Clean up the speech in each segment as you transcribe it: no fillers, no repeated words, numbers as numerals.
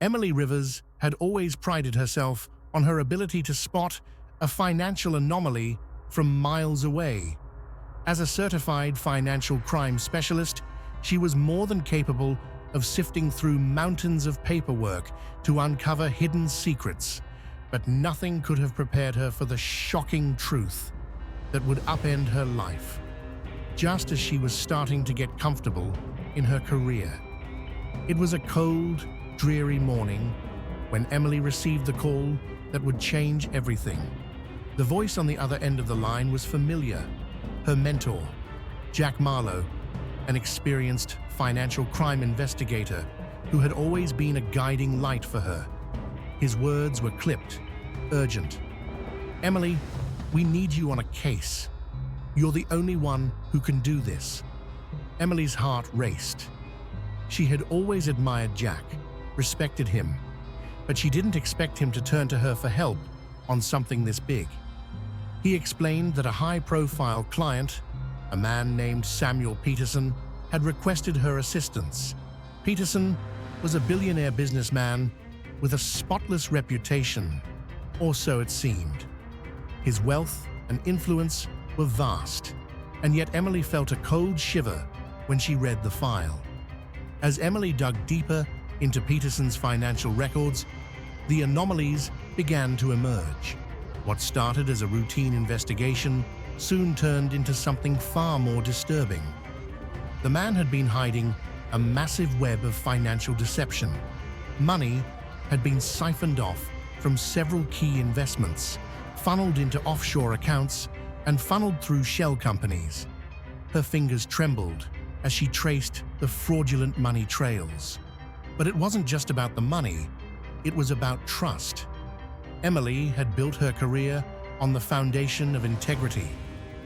Emily Rivers had always prided herself on her ability to spot a financial anomaly from miles away. As a certified financial crime specialist, she was more than capable of sifting through mountains of paperwork to uncover hidden secrets, but nothing could have prepared her for the shocking truth that would upend her life, just as she was starting to get comfortable in her career. It was a cold, dreary morning when Emily received the call that would change everything. The voice on the other end of the line was familiar. Her mentor, Jack Marlowe, an experienced financial crime investigator who had always been a guiding light for her. His words were clipped, urgent. "Emily, we need you on a case. You're the only one who can do this." Emily's heart raced. She had always admired Jack, respected him, but she didn't expect him to turn to her for help on something this big. He explained that a high-profile client, a man named Samuel Peterson, had requested her assistance. Peterson was a billionaire businessman with a spotless reputation, or so it seemed. His wealth and influence were vast, and yet Emily felt a cold shiver when she read the file. As Emily dug deeper into Peterson's financial records, the anomalies began to emerge. What started as a routine investigation soon turned into something far more disturbing. The man had been hiding a massive web of financial deception. Money had been siphoned off from several key investments, funneled into offshore accounts, and funneled through shell companies. Her fingers trembled as she traced the fraudulent money trails. But it wasn't just about the money, it was about trust. Emily had built her career on the foundation of integrity,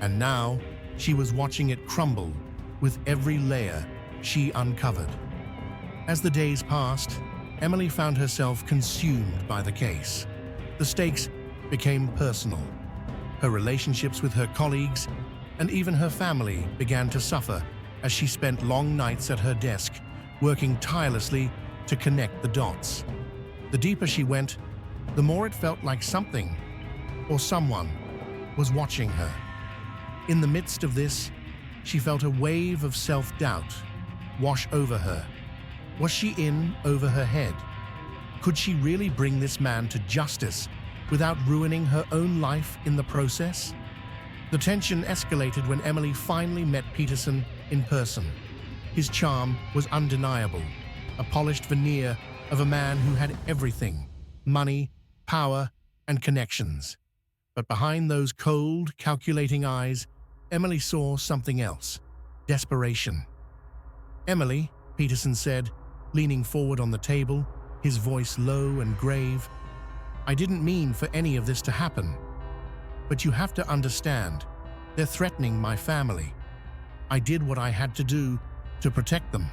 and now she was watching it crumble with every layer she uncovered. As the days passed, Emily found herself consumed by the case. The stakes became personal. Her relationships with her colleagues and even her family began to suffer as she spent long nights at her desk, working tirelessly to connect the dots. The deeper she went, the more it felt like something or someone was watching her. In the midst of this, she felt a wave of self-doubt wash over her. Was she in over her head? Could she really bring this man to justice without ruining her own life in the process? The tension escalated when Emily finally met Peterson in person. His charm was undeniable, a polished veneer of a man who had everything: money, power, and connections. But behind those cold, calculating eyes, Emily saw something else: desperation. "Emily," Peterson said, leaning forward on the table, his voice low and grave, "I didn't mean for any of this to happen. But you have to understand, they're threatening my family. I did what I had to do to protect them."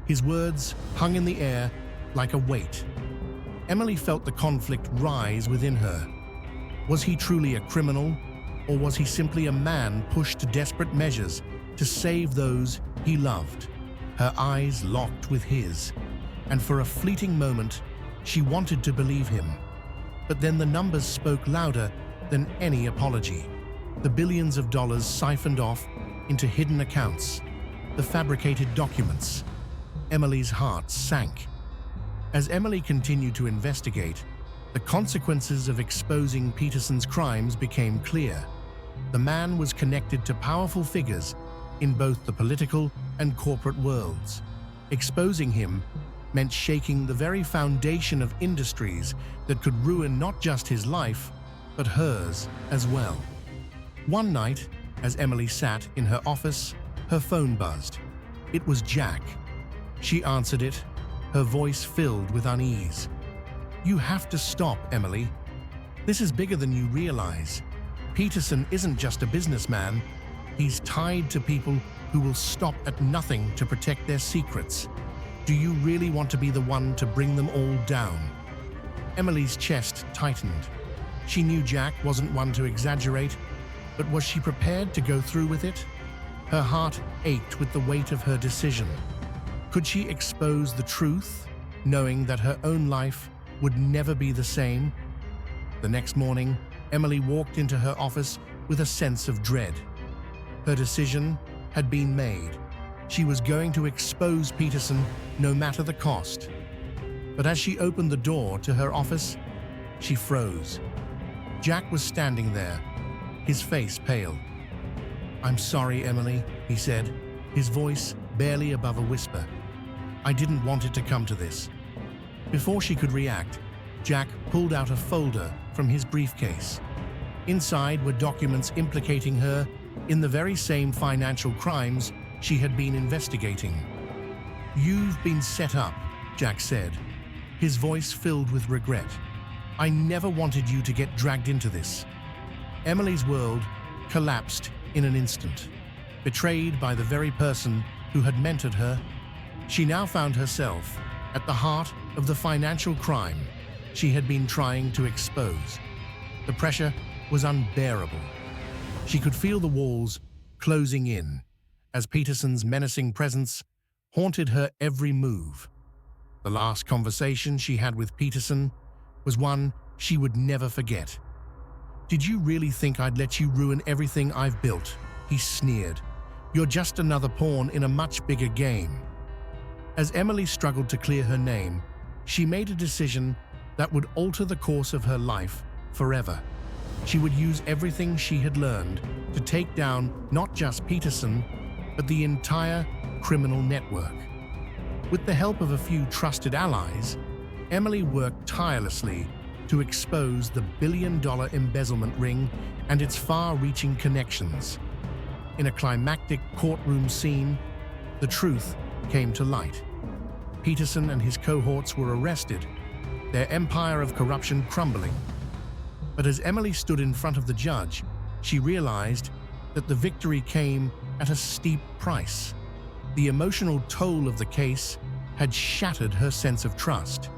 His words hung in the air like a weight. Emily felt the conflict rise within her. Was he truly a criminal, or was he simply a man pushed to desperate measures to save those he loved? Her eyes locked with his, and for a fleeting moment, she wanted to believe him. But then the numbers spoke louder than any apology. The billions of dollars siphoned off into hidden accounts, the fabricated documents. Emily's heart sank. As Emily continued to investigate, the consequences of exposing Peterson's crimes became clear. The man was connected to powerful figures in both the political and corporate worlds. Exposing him meant shaking the very foundation of industries that could ruin not just his life, but hers as well. One night, as Emily sat in her office, her phone buzzed. It was Jack. She answered it, her voice filled with unease. "You have to stop, Emily. This is bigger than you realize. Peterson isn't just a businessman. He's tied to people who will stop at nothing to protect their secrets. Do you really want to be the one to bring them all down?" Emily's chest tightened. She knew Jack wasn't one to exaggerate, but was she prepared to go through with it? Her heart ached with the weight of her decision. Could she expose the truth, knowing that her own life would never be the same. The next morning, Emily walked into her office with a sense of dread. Her decision had been made. She was going to expose Peterson no matter the cost. But as she opened the door to her office, she froze. Jack was standing there, his face pale. "I'm sorry, Emily," he said, his voice barely above a whisper. "I didn't want it to come to this." Before she could react, Jack pulled out a folder from his briefcase. Inside were documents implicating her in the very same financial crimes she had been investigating. "You've been set up," Jack said, his voice filled with regret. "I never wanted you to get dragged into this." Emily's world collapsed in an instant. Betrayed by the very person who had mentored her, she now found herself at the heart of the financial crime she had been trying to expose. The pressure was unbearable. She could feel the walls closing in as Peterson's menacing presence haunted her every move. The last conversation she had with Peterson was one she would never forget. "Did you really think I'd let you ruin everything I've built?" he sneered. "You're just another pawn in a much bigger game." As Emily struggled to clear her name, she made a decision that would alter the course of her life forever. She would use everything she had learned to take down not just Peterson, but the entire criminal network. With the help of a few trusted allies, Emily worked tirelessly to expose the billion-dollar embezzlement ring and its far-reaching connections. In a climactic courtroom scene, the truth came to light. Peterson and his cohorts were arrested, their empire of corruption crumbling. But as Emily stood in front of the judge, she realized that the victory came at a steep price. The emotional toll of the case had shattered her sense of trust.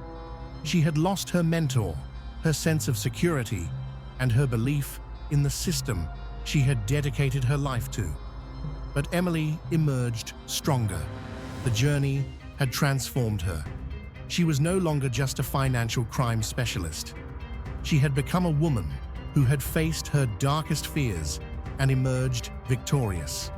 She had lost her mentor, her sense of security, and her belief in the system she had dedicated her life to. But Emily emerged stronger. The journey had transformed her. She was no longer just a financial crime specialist. She had become a woman who had faced her darkest fears and emerged victorious.